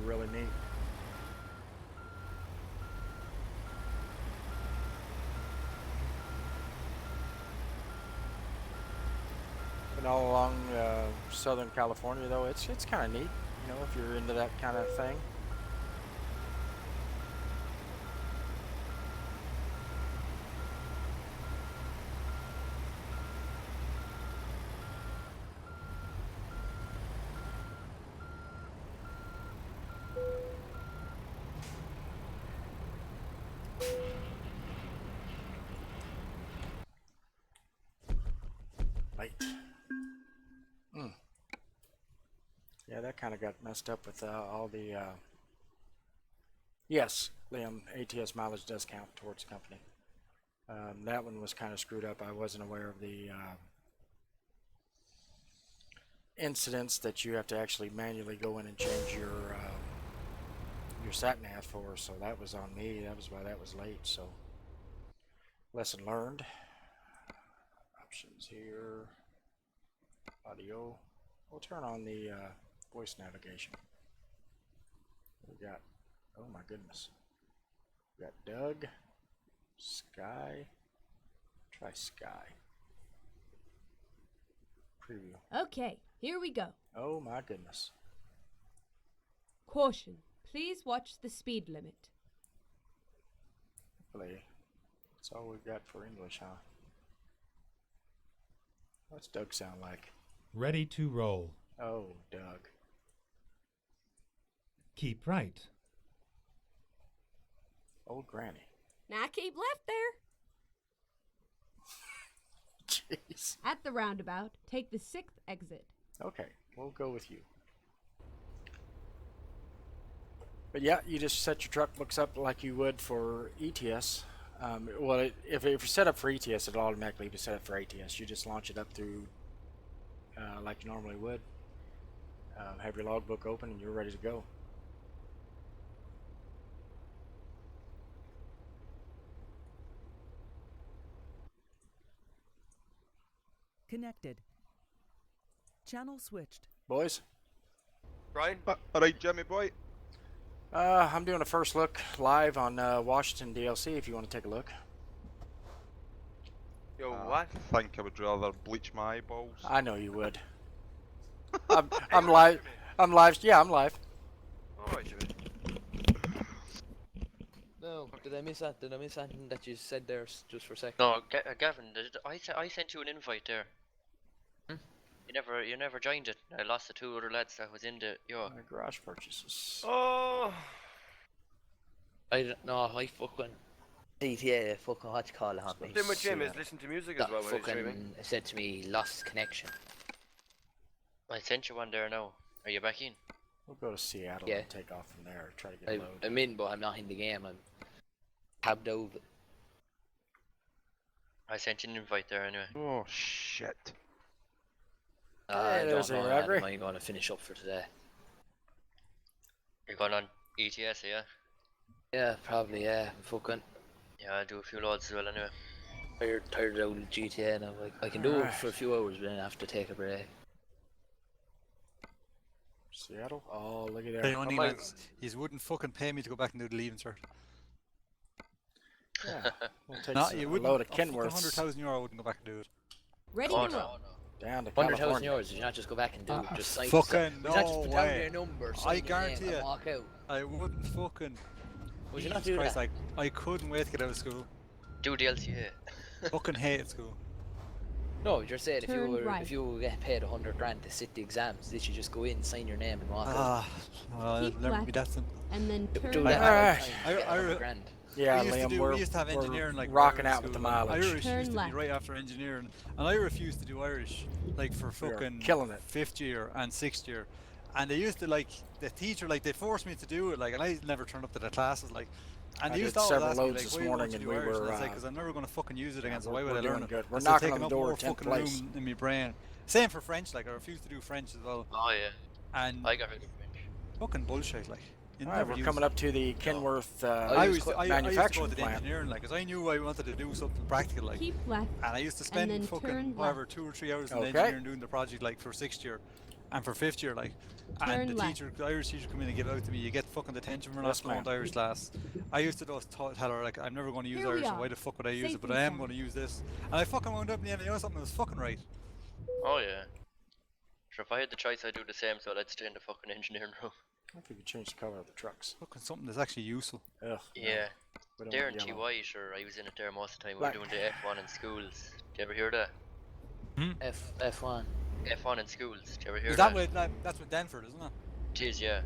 Really neat. And all along Southern California, though, it's kind of neat. You know, if you're into that kind of thing. Right. Yeah, that kind of got messed up with all the. Yes, Liam, ATS mileage does count towards the company. That one was kind of screwed up. I wasn't aware of the incidents that you have to actually manually go in and change your sat nav for. So that was on me. That was why that was late. So lesson learned. Options here. Audio. We'll turn on the voice navigation. We got. Oh my goodness. We got Doug. Sky. Try Sky. Preview. Okay, here we go. Oh my goodness. Caution. Please watch the speed limit. Hopefully, that's all we've got for English, huh? What's Doug sound like? Ready to roll. Oh, Doug. Keep right. Old Granny. Now keep left there. Jeez. At the roundabout, take the 6th exit. Okay, we'll go with you. But yeah, you just set your truck books up like you would for ETS. Well, if you're set up for ETS, it'll automatically be set up for ATS. You just launch it up through like you normally would. Have your logbook open and you're ready to go. Connected. Channel switched. Boys? Brian? Alright, Jimmy boy. I'm doing a first look live on Washington DLC if you want to take a look. Yo, what? I think I would rather bleach my eyeballs. I know you would. I'm live. I'm live. Yeah, I'm live. Alright, Jimmy. No, did I miss that? Did I miss anything that you said there just for a second? No, Gavin, I sent you an invite there. You never joined it. I lost the 2 other lads that was in the My garage purchases. Oh! I don't know, I fucking... DTA, fucking what you call it, on me. Thing with Jim is listen to music as That well when he's streaming. fucking said to me, lost connection. I sent you one there now. Are you back in? We'll go to Seattle Yeah. and take off from there. Try to get a load. I'm in, but I'm not in the game. I'm tabbed over. I sent you an invite there anyway. Oh shit. I there's don't know, your Agri. I'm going to finish up for today. You're going on ETS, yeah? Yeah, probably, yeah. I'm fucking Yeah, I'll do a few loads as well anyway. tired out of GTA now. Like, I can do it Alright. for a few hours, but then I have to take a break. Seattle. Oh, looky there. Hey, only might- lads, he wouldn't fucking pay me to go back and do the leaving cert. Yeah, we'll take Not some- you a wouldn't. load of Oh, fucking Kenworths 100,000 euro I wouldn't go back and do it. Ready Oh to no, roll. no. down to 100,000 California. euros, did you not just go back and do it? Just sign fucking did you not just no put down way. your number, I sign your guarantee name, you. and walk out? I wouldn't fucking. Would you not Jesus do Christ, that? I couldn't wait to get out of school. Do the LCA. Fucking hated school. No, you're saying if Turn right. if you get paid 100 grand to sit the exams, did you just go in, sign your name, and walk out? Ah, well, Keep it'll never be left. that simple. And then Do turn that Alright. left. all the time to get 100 grand. Yeah, we Liam, we used to have we're engineering like rocking right out with the school, like, mileage. Irish Turn used to left. be right after engineering, and I refused to do Irish like for We were fucking killing it. 5th year and 6th year, and they used to like the teacher like they forced me to do it like, and I never turned up to the classes like, and I they used did to always several ask me loads like, this why you morning want to and do we Irish, were, and I say because I'm never going to fucking use it again, so we're why would I doing learn it? good. We're It's knocking taking on up the door more at 10th fucking place. room in my brain. Same for French, like I refused to do French as well, Oh yeah, and I got rid of French. fucking bullshit like. You Alright, never we're use coming it. up to the Kenworth I used to go manufacturing to the plant. engineering like, because I knew I wanted to do something practical like. Keep left. And I used to And spend then fucking turn whatever left. 2 or 3 hours in Okay. engineering doing the project like for 6th year, and for 5th year like, Turn and the left. teacher, the Irish teacher, come in and give out to me. You get fucking detention for not Yes, going ma'am. to Irish class. I used to just tell her like, I'm never going to use Here we Irish. So are. why the fuck would I use Safe it? But and I am sound. going to use this, and I fucking wound up in the end. You know something that was fucking right. Oh yeah. Sure, if I had the choice, I'd do the same. So I'd stay in the fucking engineering room. I think we could change the color of the trucks. Fucking something that's actually useful. Ugh, no, Yeah. we don't There in want yellow. TY, sure, I was in it there most of the time. We Black. were doing the F1 in schools. Did you ever hear that? F1. F1 in schools. Did you ever hear Is that? that way? That's with Denford, isn't it? It is, yeah.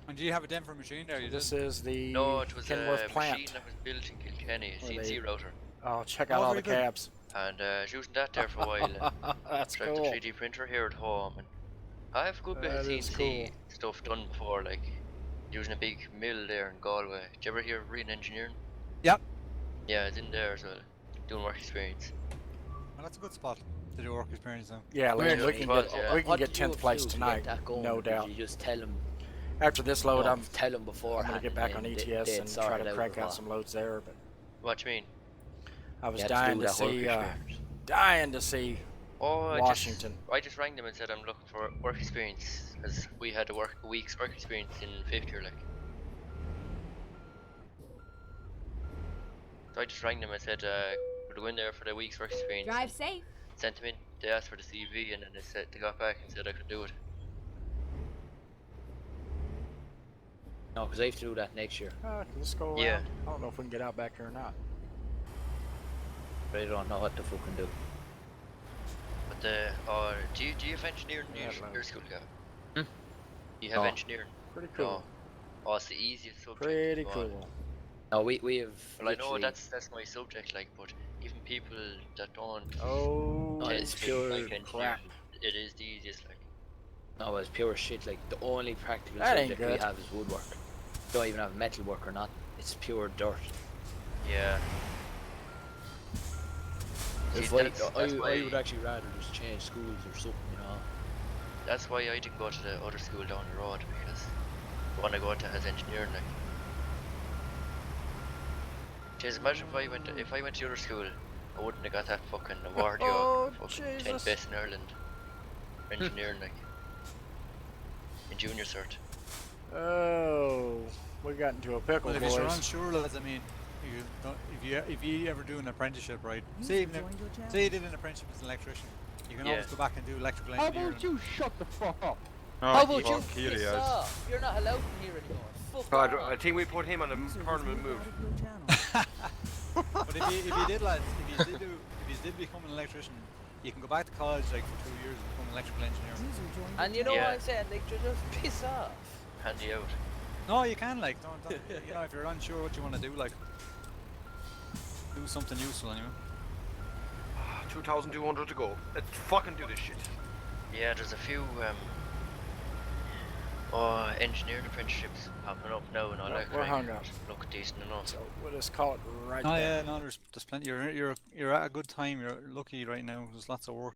And do you have a Denford machine there? You This did. is the No, it was Kenworth a plant. machine that was built in Kilkenny, a Where CNC they- router. Oh, check out Oh, all the very good. cabs. And I was using that there for a while. And That's drive cool. the 3D printer here at home. And I have a good bit of That is CNC stuff done before, like using a big mill there in Galway. Did you ever hear of Reading Engineering? Yep. Yeah, it's in there as well, doing work experience. Well, that's a good spot to do work experience now. Yeah, Where Liam, do we you can was, get yeah. we can What get did you 10th place do to tonight, get that going? no Did doubt. You just tell them. After this load, I'm Tell them before. gonna get back on ETS and try to crank out some loads there. But What do you mean? I was Yeah, to dying do to that work see, experience. dying to see Oh, Washington. I just rang them and said I'm looking for work experience because we had a week's work experience in 5th year, like. So I just rang them and said, could I go in there for the week's work experience? Drive safe. Sent them in. They asked for the CV and then they got back and said I could do it. No, because I have to do that next year. Can this go around? Yeah. I don't know if we can get out back here or not. But I don't know what to fucking do. But do you have engineering in Yeah, your school, Gavin? Hmm? Do you have No. engineering? Pretty cool. No. Oh, it's the easiest subject. Pretty to go on. cool. No, we have. Well, I know literally- that's my subject, like, but even people that don't Oh, No, tend it's to pure like crap. engineering, it is the easiest, like. No, it's pure shit. Like the only practical That ain't subject we good. have is woodwork. Don't even have metal work or not. It's pure dirt. Yeah. If See, I, that's I why, would actually rather just change schools or something, you know. that's why I didn't go to the other school down the road, because the one I go to has engineering, like. Jeez, imagine if I went to the other school, I wouldn't have got that fucking award, Oh, fucking 10th Jesus. best in Ireland for engineering, like. In junior cert. Oh, we got into a pickle, Well, if boys. you're unsure, lads, I mean, if you ever do an apprenticeship, right? Say you did an apprenticeship as an electrician, you can Yeah. always go back and do electrical engineering. Oh, How about you fuck, here he piss is. off? You're not allowed in here anymore. Fuck God, off. I think we put him on a permanent move. But if you did, lads, if you did become an electrician, you can go back to college like for 2 years and become an electrical engineer. And you know Yeah. what I'm saying? Like, just piss off. Handy out. No, you can like, don't you know, if you're unsure what you want to do, like, do something useful anyway. 2,200 to go. Let's fucking do this shit. Yeah, there's a few engineering apprenticeships popping up now and all Well, that. we're hung up. Look decent enough. So we'll just call it right Oh there. yeah, no, there's plenty. You're at a good time. You're lucky right now. There's lots of work